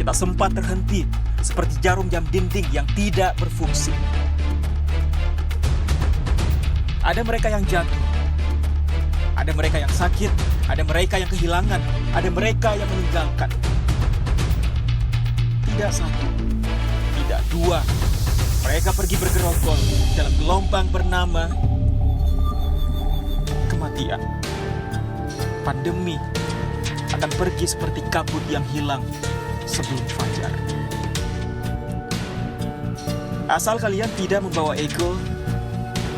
Kita sempat terhenti seperti jarum jam dinding yang tidak berfungsi. Ada mereka yang jatuh, ada mereka yang sakit, ada mereka yang kehilangan, ada mereka yang meninggalkan. Tidak satu, tidak dua. Mereka pergi bergerombol dalam gelombang bernama kematian. Pandemi akan pergi seperti kabut yang hilang sebelum fajar. Asal kalian tidak membawa ego,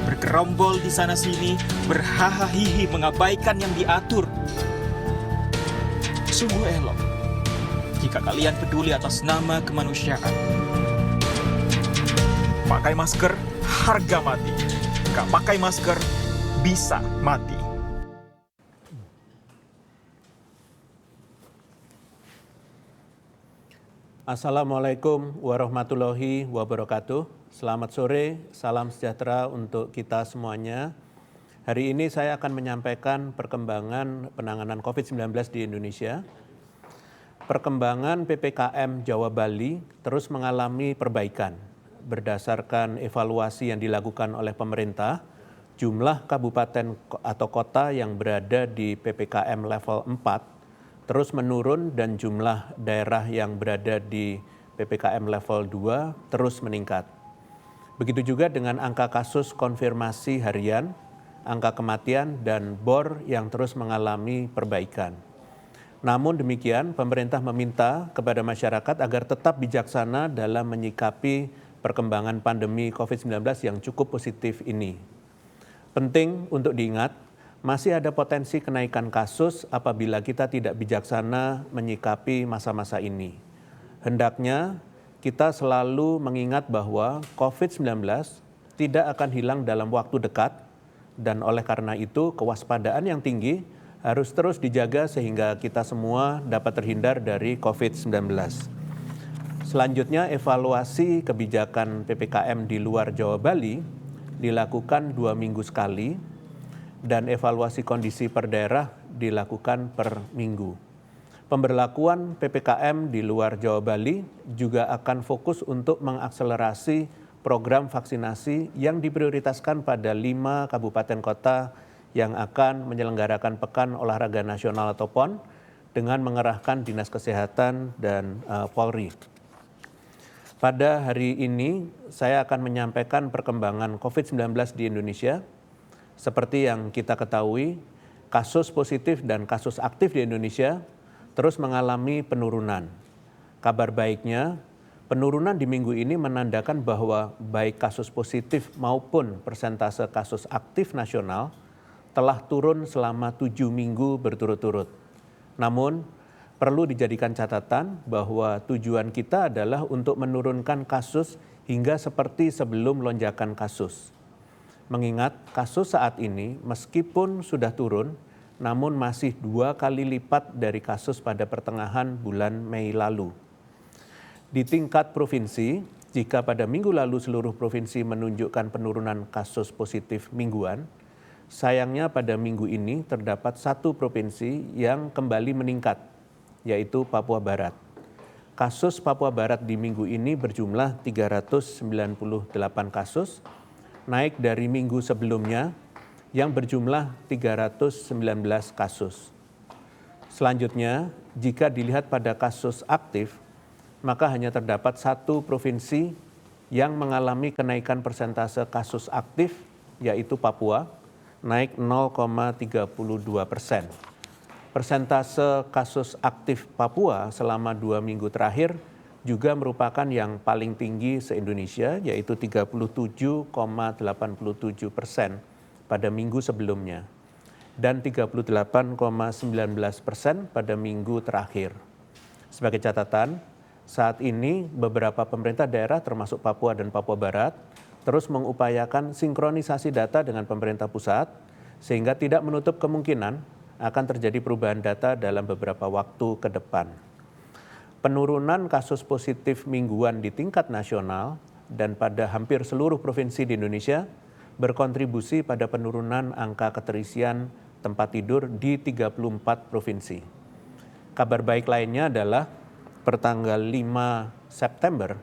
bergerombol di sana-sini, berhahaha mengabaikan yang diatur. Sungguh elok jika kalian peduli atas nama kemanusiaan. Pakai masker, harga mati. Gak pakai masker, bisa mati. Assalamualaikum warahmatullahi wabarakatuh. Selamat sore, salam sejahtera untuk kita semuanya. Hari ini saya akan menyampaikan perkembangan penanganan COVID-19 di Indonesia. Perkembangan PPKM Jawa Bali terus mengalami perbaikan. Berdasarkan evaluasi yang dilakukan oleh pemerintah, jumlah kabupaten atau kota yang berada di PPKM level 4 terus menurun dan jumlah daerah yang berada di PPKM level 2 terus meningkat. Begitu juga dengan angka kasus konfirmasi harian, angka kematian, dan BOR yang terus mengalami perbaikan. Namun demikian, pemerintah meminta kepada masyarakat agar tetap bijaksana dalam menyikapi perkembangan pandemi COVID-19 yang cukup positif ini. Penting untuk diingat, masih ada potensi kenaikan kasus apabila kita tidak bijaksana menyikapi masa-masa ini. Hendaknya kita selalu mengingat bahwa COVID-19 tidak akan hilang dalam waktu dekat, dan oleh karena itu kewaspadaan yang tinggi harus terus dijaga sehingga kita semua dapat terhindar dari COVID-19. Selanjutnya, evaluasi kebijakan PPKM di luar Jawa Bali dilakukan 2 minggu sekali, dan evaluasi kondisi per daerah dilakukan per minggu. Pemberlakuan PPKM di luar Jawa Bali juga akan fokus untuk mengakselerasi program vaksinasi yang diprioritaskan pada 5 kabupaten kota yang akan menyelenggarakan Pekan Olahraga Nasional atau PON dengan mengerahkan Dinas Kesehatan dan Polri. Pada hari ini, saya akan menyampaikan perkembangan COVID-19 di Indonesia. Seperti yang kita ketahui, kasus positif dan kasus aktif di Indonesia terus mengalami penurunan. Kabar baiknya, penurunan di minggu ini menandakan bahwa baik kasus positif maupun persentase kasus aktif nasional telah turun selama 7 minggu berturut-turut. Namun, perlu dijadikan catatan bahwa tujuan kita adalah untuk menurunkan kasus hingga seperti sebelum lonjakan kasus. Mengingat kasus saat ini meskipun sudah turun, namun masih 2 kali lipat dari kasus pada pertengahan bulan Mei lalu. Di tingkat provinsi, jika pada minggu lalu seluruh provinsi menunjukkan penurunan kasus positif mingguan, sayangnya pada minggu ini terdapat 1 provinsi yang kembali meningkat, yaitu Papua Barat. Kasus Papua Barat di minggu ini berjumlah 398 kasus, naik dari minggu sebelumnya yang berjumlah 319 kasus. Selanjutnya, jika dilihat pada kasus aktif, maka hanya terdapat 1 provinsi yang mengalami kenaikan persentase kasus aktif, yaitu Papua, naik 0,32%. Persentase kasus aktif Papua selama 2 minggu terakhir juga merupakan yang paling tinggi se-Indonesia, yaitu 37,87% pada minggu sebelumnya, dan 38,19% pada minggu terakhir. Sebagai catatan, saat ini beberapa pemerintah daerah termasuk Papua dan Papua Barat terus mengupayakan sinkronisasi data dengan pemerintah pusat, sehingga tidak menutup kemungkinan akan terjadi perubahan data dalam beberapa waktu ke depan. Penurunan kasus positif mingguan di tingkat nasional dan pada hampir seluruh provinsi di Indonesia berkontribusi pada penurunan angka keterisian tempat tidur di 34 provinsi. Kabar baik lainnya adalah pertanggal 5 September,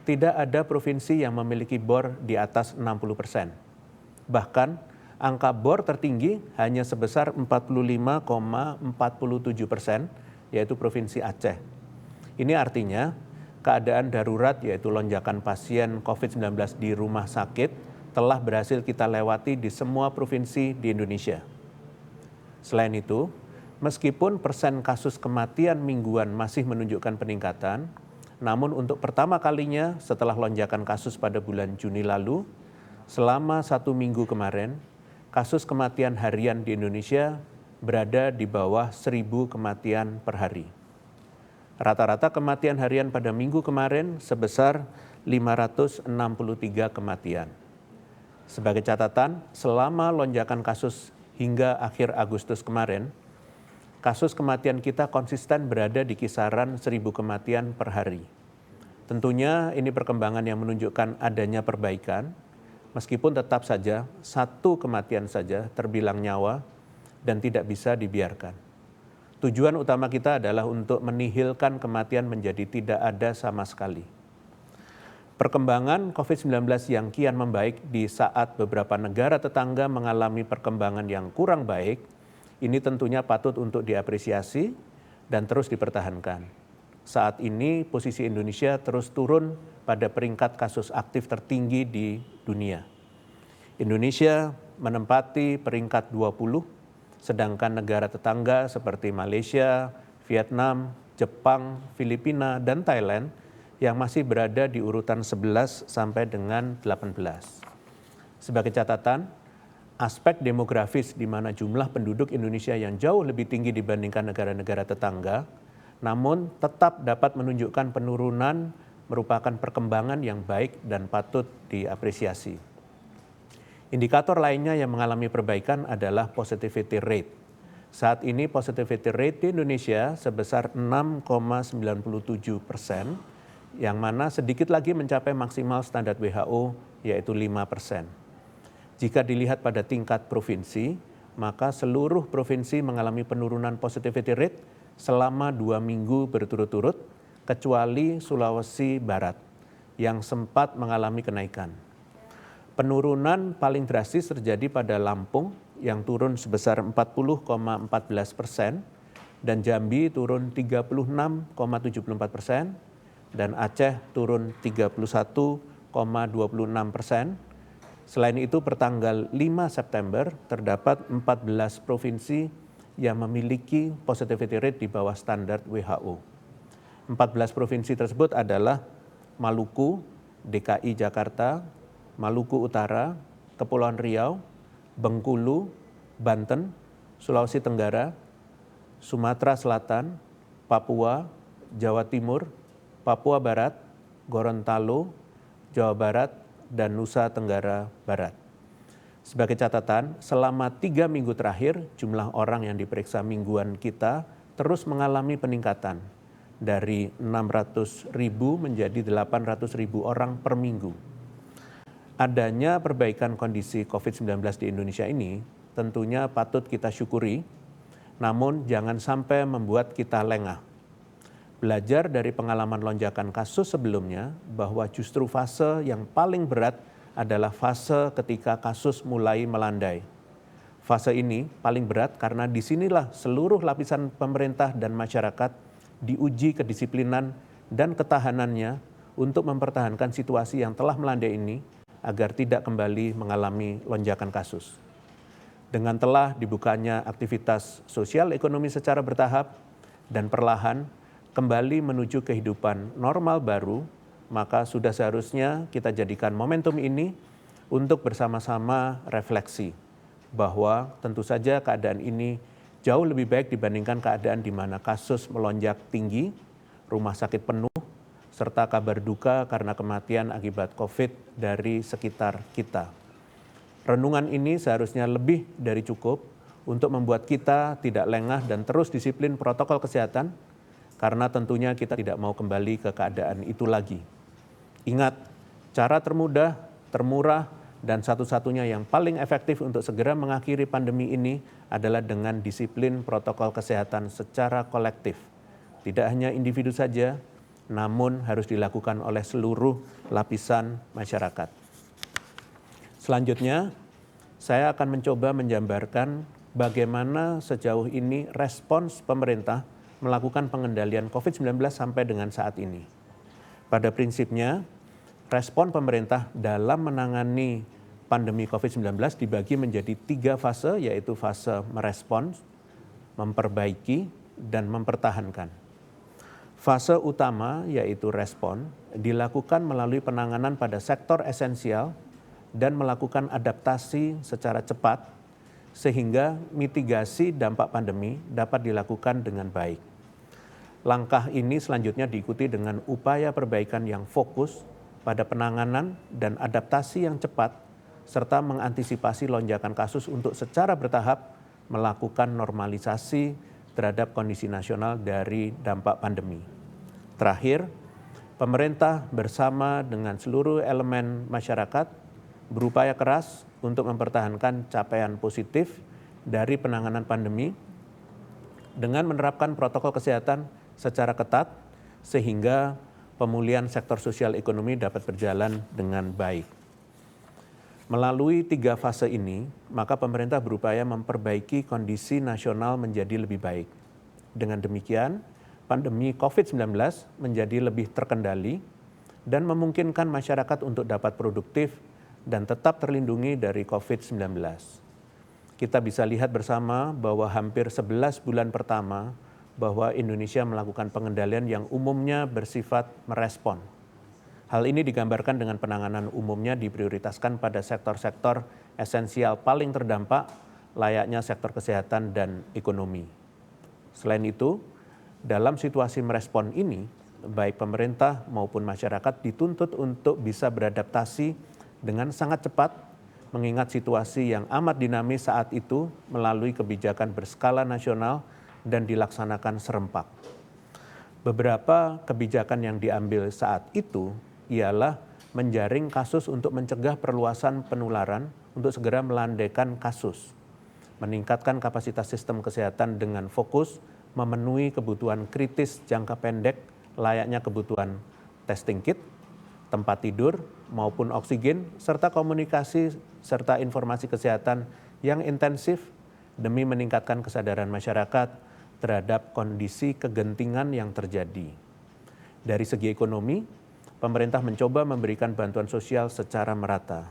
tidak ada provinsi yang memiliki bor di atas 60%. Bahkan, angka bor tertinggi hanya sebesar 45,47%, yaitu Provinsi Aceh. Ini artinya, keadaan darurat yaitu lonjakan pasien COVID-19 di rumah sakit telah berhasil kita lewati di semua provinsi di Indonesia. Selain itu, meskipun persen kasus kematian mingguan masih menunjukkan peningkatan, namun untuk pertama kalinya setelah lonjakan kasus pada bulan Juni lalu, selama 1 minggu kemarin, kasus kematian harian di Indonesia berada di bawah 1.000 kematian per hari. Rata-rata kematian harian pada minggu kemarin sebesar 563 kematian. Sebagai catatan, selama lonjakan kasus hingga akhir Agustus kemarin, kasus kematian kita konsisten berada di kisaran 1.000 kematian per hari. Tentunya ini perkembangan yang menunjukkan adanya perbaikan, meskipun tetap saja 1 kematian saja terbilang nyawa dan tidak bisa dibiarkan. Tujuan utama kita adalah untuk menihilkan kematian menjadi tidak ada sama sekali. Perkembangan COVID-19 yang kian membaik di saat beberapa negara tetangga mengalami perkembangan yang kurang baik, ini tentunya patut untuk diapresiasi dan terus dipertahankan. Saat ini posisi Indonesia terus turun pada peringkat kasus aktif tertinggi di dunia. Indonesia menempati peringkat 20, sedangkan negara tetangga seperti Malaysia, Vietnam, Jepang, Filipina, dan Thailand yang masih berada di urutan 11 sampai dengan 18. Sebagai catatan, aspek demografis di mana jumlah penduduk Indonesia yang jauh lebih tinggi dibandingkan negara-negara tetangga, namun tetap dapat menunjukkan penurunan merupakan perkembangan yang baik dan patut diapresiasi. Indikator lainnya yang mengalami perbaikan adalah positivity rate. Saat ini positivity rate di Indonesia sebesar 6,97%, yang mana sedikit lagi mencapai maksimal standar WHO yaitu 5%. Jika dilihat pada tingkat provinsi, maka seluruh provinsi mengalami penurunan positivity rate selama 2 minggu berturut-turut, kecuali Sulawesi Barat yang sempat mengalami kenaikan. Penurunan paling drastis terjadi pada Lampung yang turun sebesar 40,14% dan Jambi turun 36,74%, dan Aceh turun 31,26%. Selain itu, pertanggal 5 September terdapat 14 provinsi yang memiliki positivity rate di bawah standar WHO. 14 provinsi tersebut adalah Maluku, DKI Jakarta, Maluku Utara, Kepulauan Riau, Bengkulu, Banten, Sulawesi Tenggara, Sumatera Selatan, Papua, Jawa Timur, Papua Barat, Gorontalo, Jawa Barat, dan Nusa Tenggara Barat. Sebagai catatan, selama 3 minggu terakhir, jumlah orang yang diperiksa mingguan kita terus mengalami peningkatan dari 600.000 menjadi 800.000 orang per minggu. Adanya perbaikan kondisi COVID-19 di Indonesia ini tentunya patut kita syukuri, namun jangan sampai membuat kita lengah. Belajar dari pengalaman lonjakan kasus sebelumnya bahwa justru fase yang paling berat adalah fase ketika kasus mulai melandai. Fase ini paling berat karena disinilah seluruh lapisan pemerintah dan masyarakat diuji kedisiplinan dan ketahanannya untuk mempertahankan situasi yang telah melandai ini agar tidak kembali mengalami lonjakan kasus. Dengan telah dibukanya aktivitas sosial ekonomi secara bertahap dan perlahan kembali menuju kehidupan normal baru, maka sudah seharusnya kita jadikan momentum ini untuk bersama-sama refleksi bahwa tentu saja keadaan ini jauh lebih baik dibandingkan keadaan di mana kasus melonjak tinggi, rumah sakit penuh, serta kabar duka karena kematian akibat COVID dari sekitar kita. Renungan ini seharusnya lebih dari cukup untuk membuat kita tidak lengah dan terus disiplin protokol kesehatan, karena tentunya kita tidak mau kembali ke keadaan itu lagi. Ingat, cara termudah, termurah, dan satu-satunya yang paling efektif untuk segera mengakhiri pandemi ini adalah dengan disiplin protokol kesehatan secara kolektif. Tidak hanya individu saja, namun harus dilakukan oleh seluruh lapisan masyarakat. Selanjutnya, saya akan mencoba menjabarkan bagaimana sejauh ini respons pemerintah melakukan pengendalian COVID-19 sampai dengan saat ini. Pada prinsipnya, respon pemerintah dalam menangani pandemi COVID-19 dibagi menjadi 3 fase, yaitu fase merespons, memperbaiki, dan mempertahankan. Fase utama, yaitu respon, dilakukan melalui penanganan pada sektor esensial dan melakukan adaptasi secara cepat sehingga mitigasi dampak pandemi dapat dilakukan dengan baik. Langkah ini selanjutnya diikuti dengan upaya perbaikan yang fokus pada penanganan dan adaptasi yang cepat serta mengantisipasi lonjakan kasus untuk secara bertahap melakukan normalisasi terhadap kondisi nasional dari dampak pandemi. Terakhir, pemerintah bersama dengan seluruh elemen masyarakat berupaya keras untuk mempertahankan capaian positif dari penanganan pandemi dengan menerapkan protokol kesehatan secara ketat sehingga pemulihan sektor sosial ekonomi dapat berjalan dengan baik. Melalui 3 fase ini, maka pemerintah berupaya memperbaiki kondisi nasional menjadi lebih baik. Dengan demikian, pandemi COVID-19 menjadi lebih terkendali dan memungkinkan masyarakat untuk dapat produktif dan tetap terlindungi dari COVID-19. Kita bisa lihat bersama bahwa hampir 11 bulan pertama bahwa Indonesia melakukan pengendalian yang umumnya bersifat merespon. Hal ini digambarkan dengan penanganan umumnya diprioritaskan pada sektor-sektor esensial paling terdampak, layaknya sektor kesehatan dan ekonomi. Selain itu, dalam situasi merespon ini, baik pemerintah maupun masyarakat dituntut untuk bisa beradaptasi dengan sangat cepat, mengingat situasi yang amat dinamis saat itu melalui kebijakan berskala nasional dan dilaksanakan serempak. Beberapa kebijakan yang diambil saat itu ialah menjaring kasus untuk mencegah perluasan penularan untuk segera melandaikan kasus, meningkatkan kapasitas sistem kesehatan dengan fokus memenuhi kebutuhan kritis jangka pendek layaknya kebutuhan testing kit, tempat tidur maupun oksigen, serta komunikasi serta informasi kesehatan yang intensif demi meningkatkan kesadaran masyarakat terhadap kondisi kegentingan yang terjadi. Dari segi ekonomi, pemerintah mencoba memberikan bantuan sosial secara merata.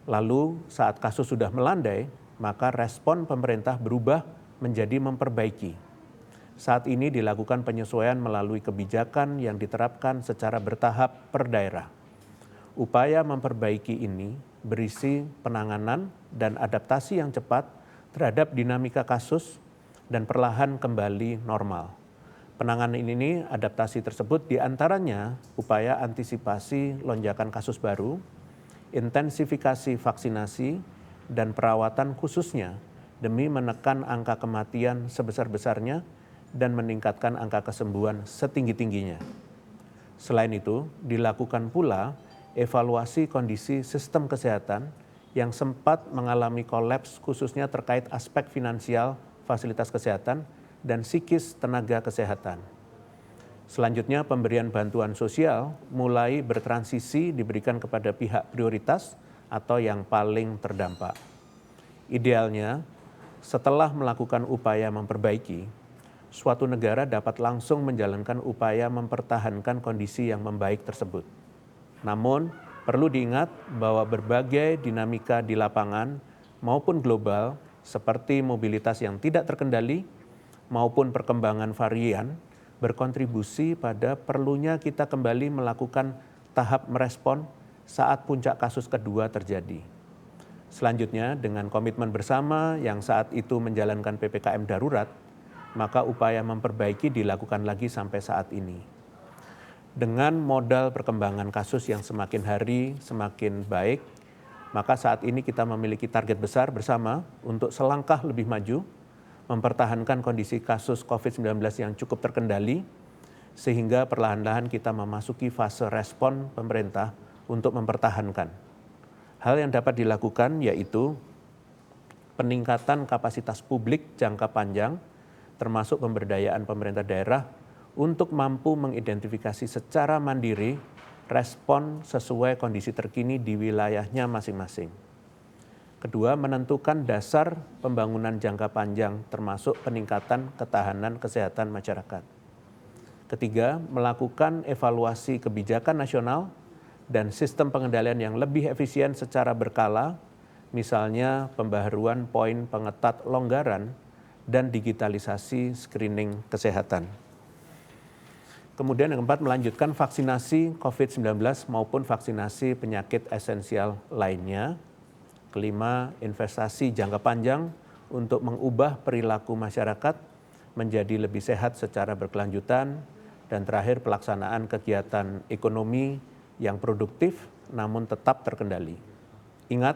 Lalu saat kasus sudah melandai, maka respon pemerintah berubah menjadi memperbaiki. Saat ini dilakukan penyesuaian melalui kebijakan yang diterapkan secara bertahap per daerah. Upaya memperbaiki ini berisi penanganan dan adaptasi yang cepat terhadap dinamika kasus dan perlahan kembali normal. Penanganan ini, adaptasi tersebut diantaranya upaya antisipasi lonjakan kasus baru, intensifikasi vaksinasi, dan perawatan khususnya demi menekan angka kematian sebesar-besarnya dan meningkatkan angka kesembuhan setinggi-tingginya. Selain itu, dilakukan pula evaluasi kondisi sistem kesehatan yang sempat mengalami kolaps khususnya terkait aspek finansial fasilitas kesehatan dan psikis tenaga kesehatan. Selanjutnya, pemberian bantuan sosial mulai bertransisi diberikan kepada pihak prioritas atau yang paling terdampak. Idealnya, setelah melakukan upaya memperbaiki, suatu negara dapat langsung menjalankan upaya mempertahankan kondisi yang membaik tersebut. Namun, perlu diingat bahwa berbagai dinamika di lapangan maupun global seperti mobilitas yang tidak terkendali maupun perkembangan varian berkontribusi pada perlunya kita kembali melakukan tahap merespon saat puncak kasus kedua terjadi. Selanjutnya, dengan komitmen bersama yang saat itu menjalankan PPKM darurat, maka upaya memperbaiki dilakukan lagi sampai saat ini. Dengan modal perkembangan kasus yang semakin hari semakin baik, maka saat ini kita memiliki target besar bersama untuk selangkah lebih maju, mempertahankan kondisi kasus COVID-19 yang cukup terkendali, sehingga perlahan-lahan kita memasuki fase respon pemerintah untuk mempertahankan. Hal yang dapat dilakukan yaitu peningkatan kapasitas publik jangka panjang, termasuk pemberdayaan pemerintah daerah untuk mampu mengidentifikasi secara mandiri respon sesuai kondisi terkini di wilayahnya masing-masing. Kedua, menentukan dasar pembangunan jangka panjang termasuk peningkatan ketahanan kesehatan masyarakat. Ketiga, melakukan evaluasi kebijakan nasional dan sistem pengendalian yang lebih efisien secara berkala, misalnya pembaharuan poin pengetat longgaran dan digitalisasi screening kesehatan. Kemudian yang keempat, melanjutkan vaksinasi COVID-19 maupun vaksinasi penyakit esensial lainnya. Kelima, investasi jangka panjang untuk mengubah perilaku masyarakat menjadi lebih sehat secara berkelanjutan. Dan terakhir, pelaksanaan kegiatan ekonomi yang produktif namun tetap terkendali. Ingat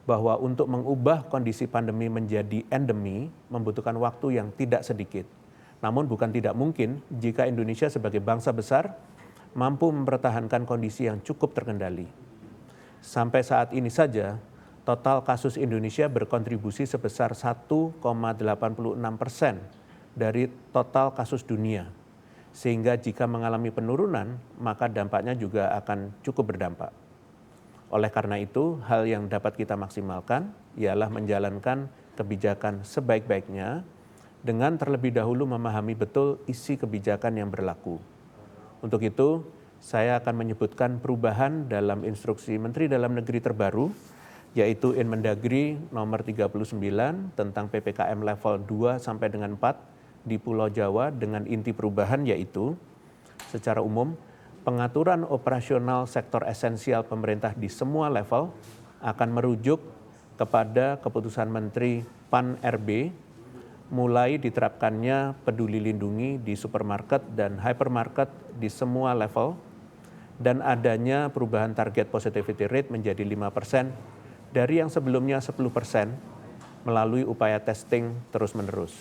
bahwa untuk mengubah kondisi pandemi menjadi endemi membutuhkan waktu yang tidak sedikit. Namun bukan tidak mungkin jika Indonesia sebagai bangsa besar mampu mempertahankan kondisi yang cukup terkendali. Sampai saat ini saja, total kasus Indonesia berkontribusi sebesar 1,86% dari total kasus dunia. Sehingga jika mengalami penurunan, maka dampaknya juga akan cukup berdampak. Oleh karena itu, hal yang dapat kita maksimalkan ialah menjalankan kebijakan sebaik-baiknya dengan terlebih dahulu memahami betul isi kebijakan yang berlaku. Untuk itu, saya akan menyebutkan perubahan dalam instruksi Menteri Dalam Negeri terbaru, yaitu Inmendagri nomor 39 tentang PPKM level 2 sampai dengan 4 di Pulau Jawa dengan inti perubahan yaitu, secara umum, pengaturan operasional sektor esensial pemerintah di semua level akan merujuk kepada keputusan Menteri PAN-RB mulai diterapkannya peduli lindungi di supermarket dan hypermarket di semua level dan adanya perubahan target positivity rate menjadi 5% dari yang sebelumnya 10% melalui upaya testing terus-menerus.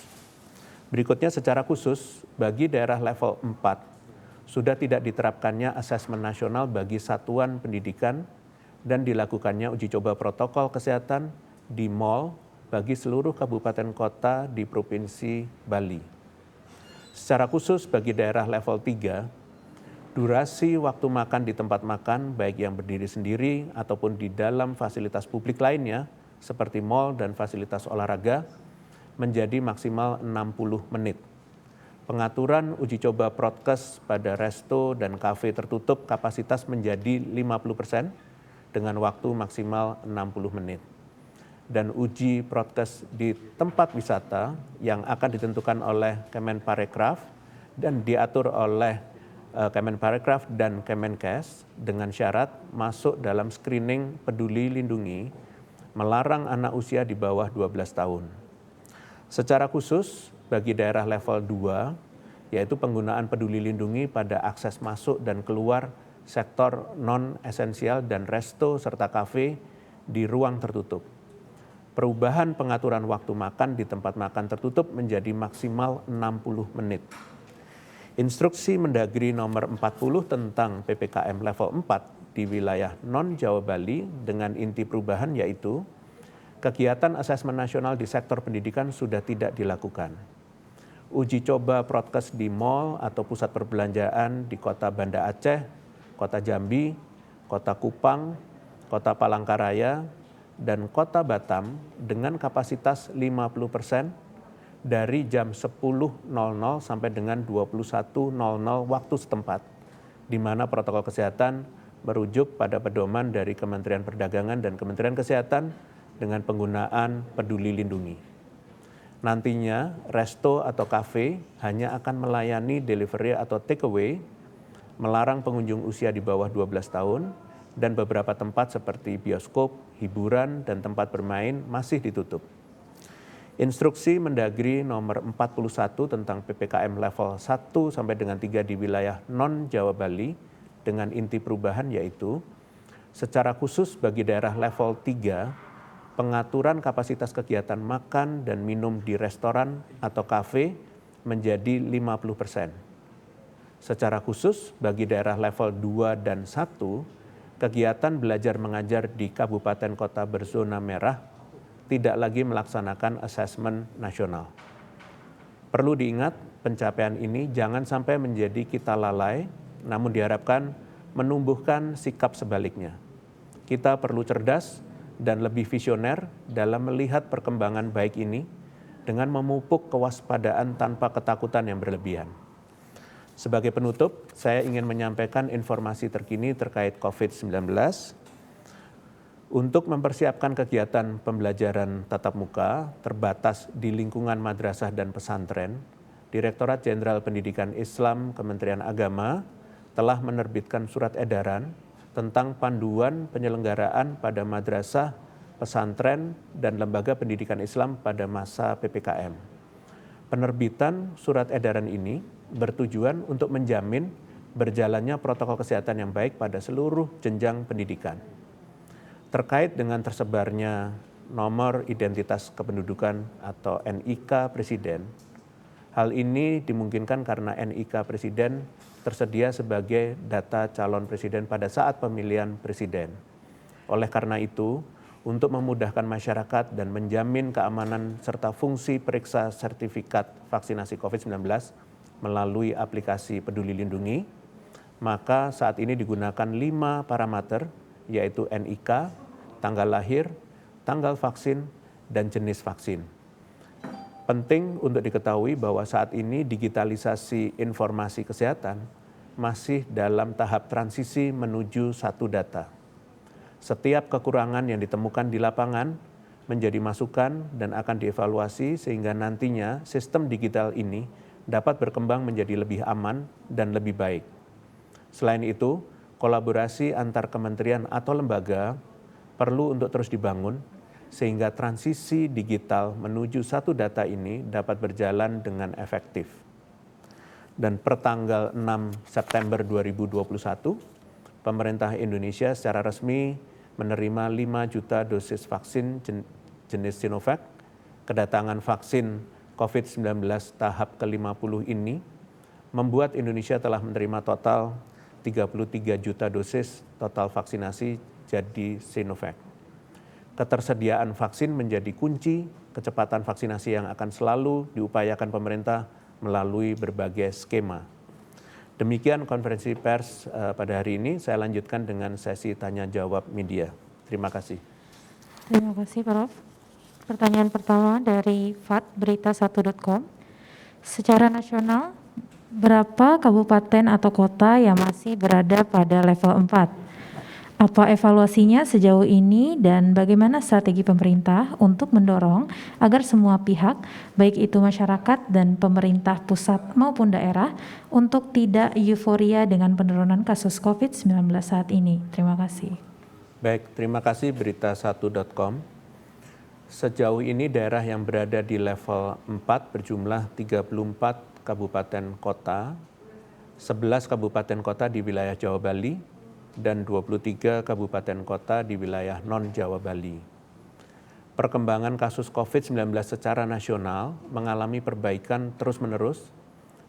Berikutnya secara khusus bagi daerah level 4 sudah tidak diterapkannya asesmen nasional bagi satuan pendidikan dan dilakukannya uji coba protokol kesehatan di mal bagi seluruh kabupaten kota di Provinsi Bali. Secara khusus bagi daerah level 3, durasi waktu makan di tempat makan baik yang berdiri sendiri ataupun di dalam fasilitas publik lainnya seperti mal dan fasilitas olahraga menjadi maksimal 60 menit. Pengaturan uji coba prokes pada resto dan kafe tertutup kapasitas menjadi 50% dengan waktu maksimal 60 menit. Dan uji prokes di tempat wisata yang akan ditentukan oleh Kemenparekraf dan diatur oleh Kemenparekraf dan Kemenkes dengan syarat masuk dalam screening peduli lindungi melarang anak usia di bawah 12 tahun. Secara khusus bagi daerah level 2 yaitu penggunaan peduli lindungi pada akses masuk dan keluar sektor non-esensial dan resto serta kafe di ruang tertutup. Perubahan pengaturan waktu makan di tempat makan tertutup menjadi maksimal 60 menit. Instruksi Mendagri nomor 40 tentang PPKM level 4 di wilayah non-Jawa Bali dengan inti perubahan yaitu kegiatan asesmen nasional di sektor pendidikan sudah tidak dilakukan. Uji coba prokes di mal atau pusat perbelanjaan di Kota Banda Aceh, Kota Jambi, Kota Kupang, Kota Palangkaraya, dan Kota Batam dengan kapasitas 50% dari jam 10.00 sampai dengan 21.00 waktu setempat, di mana protokol kesehatan merujuk pada pedoman dari Kementerian Perdagangan dan Kementerian Kesehatan dengan penggunaan peduli lindungi. Nantinya, resto atau kafe hanya akan melayani delivery atau takeaway, melarang pengunjung usia di bawah 12 tahun, dan beberapa tempat seperti bioskop, hiburan, dan tempat bermain masih ditutup. Instruksi Mendagri nomor 41 tentang PPKM level 1 sampai dengan 3 di wilayah non-Jawa Bali dengan inti perubahan yaitu secara khusus bagi daerah level 3, pengaturan kapasitas kegiatan makan dan minum di restoran atau kafe menjadi 50%. Secara khusus bagi daerah level 2 dan 1, kegiatan belajar mengajar di kabupaten kota berzona merah tidak lagi melaksanakan asesmen nasional. Perlu diingat, pencapaian ini jangan sampai menjadi kita lalai, namun diharapkan menumbuhkan sikap sebaliknya. Kita perlu cerdas dan lebih visioner dalam melihat perkembangan baik ini dengan memupuk kewaspadaan tanpa ketakutan yang berlebihan. Sebagai penutup, saya ingin menyampaikan informasi terkini terkait COVID-19. Untuk mempersiapkan kegiatan pembelajaran tatap muka terbatas di lingkungan madrasah dan pesantren, Direktorat Jenderal Pendidikan Islam Kementerian Agama telah menerbitkan surat edaran tentang panduan penyelenggaraan pada madrasah, pesantren, dan lembaga pendidikan Islam pada masa PPKM. Penerbitan surat edaran ini bertujuan untuk menjamin berjalannya protokol kesehatan yang baik pada seluruh jenjang pendidikan. Terkait dengan tersebarnya nomor identitas kependudukan atau NIK Presiden, hal ini dimungkinkan karena NIK Presiden tersedia sebagai data calon presiden pada saat pemilihan presiden. Oleh karena itu, untuk memudahkan masyarakat dan menjamin keamanan serta fungsi periksa sertifikat vaksinasi COVID-19 melalui aplikasi Peduli Lindungi, maka saat ini digunakan 5 parameter, yaitu NIK, tanggal lahir, tanggal vaksin, dan jenis vaksin. Penting untuk diketahui bahwa saat ini digitalisasi informasi kesehatan masih dalam tahap transisi menuju satu data. Setiap kekurangan yang ditemukan di lapangan menjadi masukan dan akan dievaluasi sehingga nantinya sistem digital ini dapat berkembang menjadi lebih aman dan lebih baik. Selain itu, kolaborasi antar kementerian atau lembaga perlu untuk terus dibangun sehingga transisi digital menuju satu data ini dapat berjalan dengan efektif. Dan per tanggal 6 September 2021, pemerintah Indonesia secara resmi menerima 5 juta dosis vaksin jenis Sinovac. Kedatangan vaksin COVID-19 tahap ke-50 ini membuat Indonesia telah menerima total 33 juta dosis total vaksinasi jadi Sinovac. Ketersediaan vaksin menjadi kunci kecepatan vaksinasi yang akan selalu diupayakan pemerintah melalui berbagai skema. Demikian konferensi pers pada hari ini. Saya lanjutkan dengan sesi tanya jawab media. Terima kasih. Terima kasih, Prof. Pertanyaan pertama dari fatberita1.com. Secara nasional, berapa kabupaten atau kota yang masih berada pada level 4? Apa evaluasinya sejauh ini dan bagaimana strategi pemerintah untuk mendorong agar semua pihak, baik itu masyarakat dan pemerintah pusat maupun daerah, untuk tidak euforia dengan penurunan kasus COVID-19 saat ini? Terima kasih. Baik, terima kasih berita1.com. Sejauh ini daerah yang berada di level 4 berjumlah 34 kabupaten kota, 11 kabupaten kota di wilayah Jawa Bali, dan 23 kabupaten kota di wilayah non-Jawa Bali. Perkembangan kasus COVID-19 secara nasional mengalami perbaikan terus-menerus,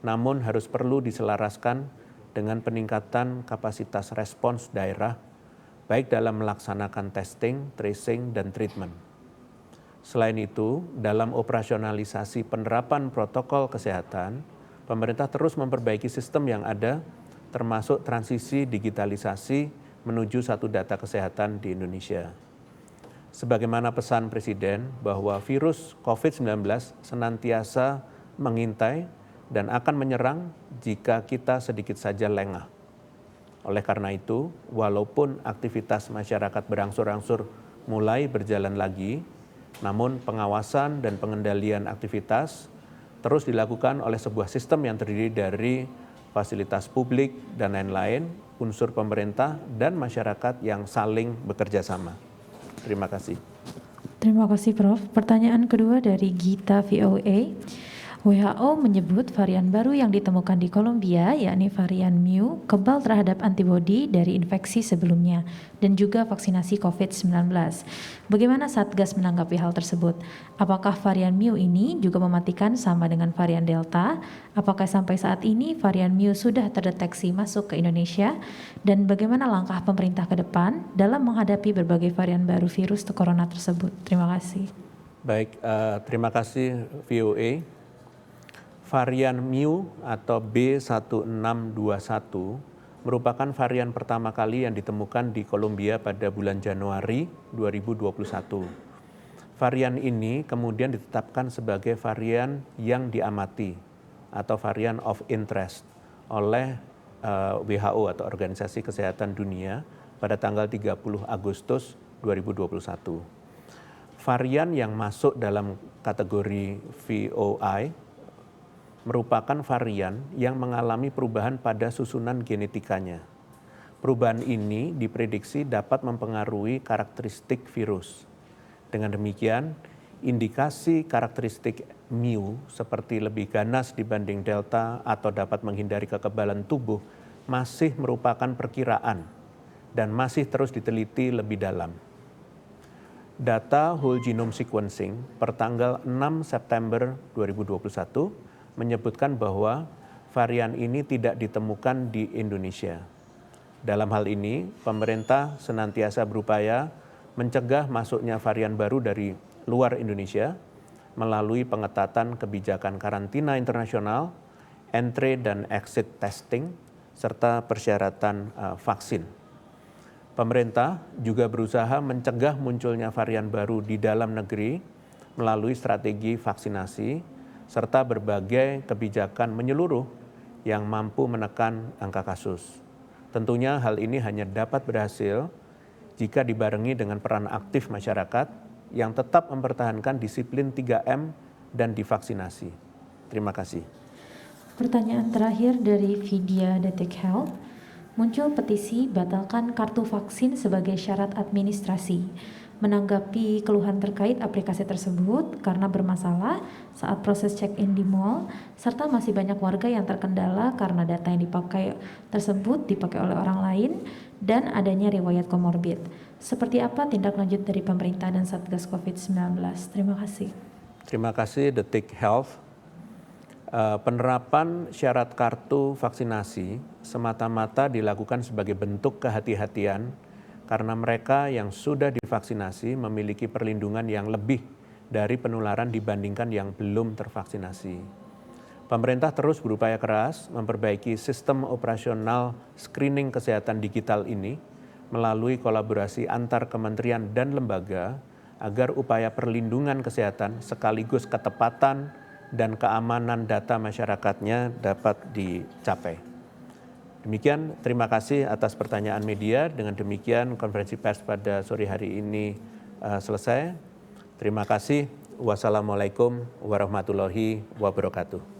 namun harus perlu diselaraskan dengan peningkatan kapasitas respons daerah, baik dalam melaksanakan testing, tracing, dan treatment. Selain itu, dalam operasionalisasi penerapan protokol kesehatan, pemerintah terus memperbaiki sistem yang ada, termasuk transisi digitalisasi menuju satu data kesehatan di Indonesia. Sebagaimana pesan Presiden bahwa virus COVID-19 senantiasa mengintai dan akan menyerang jika kita sedikit saja lengah. Oleh karena itu, walaupun aktivitas masyarakat berangsur-angsur mulai berjalan lagi, namun pengawasan dan pengendalian aktivitas terus dilakukan oleh sebuah sistem yang terdiri dari fasilitas publik, dan lain-lain, unsur pemerintah dan masyarakat yang saling bekerja sama. Terima kasih. Terima kasih, Prof. Pertanyaan kedua dari Gita VOA. WHO menyebut varian baru yang ditemukan di Kolombia, yakni varian Mu, kebal terhadap antibodi dari infeksi sebelumnya dan juga vaksinasi COVID-19. Bagaimana Satgas menanggapi hal tersebut? Apakah varian Mu ini juga mematikan sama dengan varian Delta? Apakah sampai saat ini varian Mu sudah terdeteksi masuk ke Indonesia? Dan bagaimana langkah pemerintah ke depan dalam menghadapi berbagai varian baru virus corona tersebut? Terima kasih. Baik, terima kasih VOA. Varian Mu atau B1621 merupakan varian pertama kali yang ditemukan di Kolombia pada bulan Januari 2021. Varian ini kemudian ditetapkan sebagai varian yang diamati atau varian of interest oleh WHO atau Organisasi Kesehatan Dunia pada tanggal 30 Agustus 2021. Varian yang masuk dalam kategori VOI merupakan varian yang mengalami perubahan pada susunan genetikanya. Perubahan ini diprediksi dapat mempengaruhi karakteristik virus. Dengan demikian, indikasi karakteristik Mu seperti lebih ganas dibanding Delta atau dapat menghindari kekebalan tubuh masih merupakan perkiraan dan masih terus diteliti lebih dalam. Data whole genome sequencing per tanggal 6 September 2021 menyebutkan bahwa varian ini tidak ditemukan di Indonesia. Dalam hal ini, pemerintah senantiasa berupaya mencegah masuknya varian baru dari luar Indonesia melalui pengetatan kebijakan karantina internasional, entry dan exit testing, serta persyaratan vaksin. Pemerintah juga berusaha mencegah munculnya varian baru di dalam negeri melalui strategi vaksinasi, serta berbagai kebijakan menyeluruh yang mampu menekan angka kasus. Tentunya hal ini hanya dapat berhasil jika dibarengi dengan peran aktif masyarakat yang tetap mempertahankan disiplin 3M dan divaksinasi. Terima kasih. Pertanyaan terakhir dari Vidya Detik Health. Muncul petisi batalkan kartu vaksin sebagai syarat administrasi. Menanggapi keluhan terkait aplikasi tersebut karena bermasalah saat proses check-in di mall, serta masih banyak warga yang terkendala karena data yang dipakai tersebut dipakai oleh orang lain dan adanya riwayat komorbid. Seperti apa tindak lanjut dari pemerintah dan Satgas COVID-19? Terima kasih. Terima kasih Detik Health. Penerapan syarat kartu vaksinasi semata-mata dilakukan sebagai bentuk kehati-hatian karena mereka yang sudah divaksinasi memiliki perlindungan yang lebih dari penularan dibandingkan yang belum tervaksinasi. Pemerintah terus berupaya keras memperbaiki sistem operasional screening kesehatan digital ini melalui kolaborasi antar kementerian dan lembaga agar upaya perlindungan kesehatan sekaligus ketepatan dan keamanan data masyarakatnya dapat dicapai. Demikian, terima kasih atas pertanyaan media. Dengan demikian, konferensi pers pada sore hari ini selesai. Terima kasih. Wassalamualaikum warahmatullahi wabarakatuh.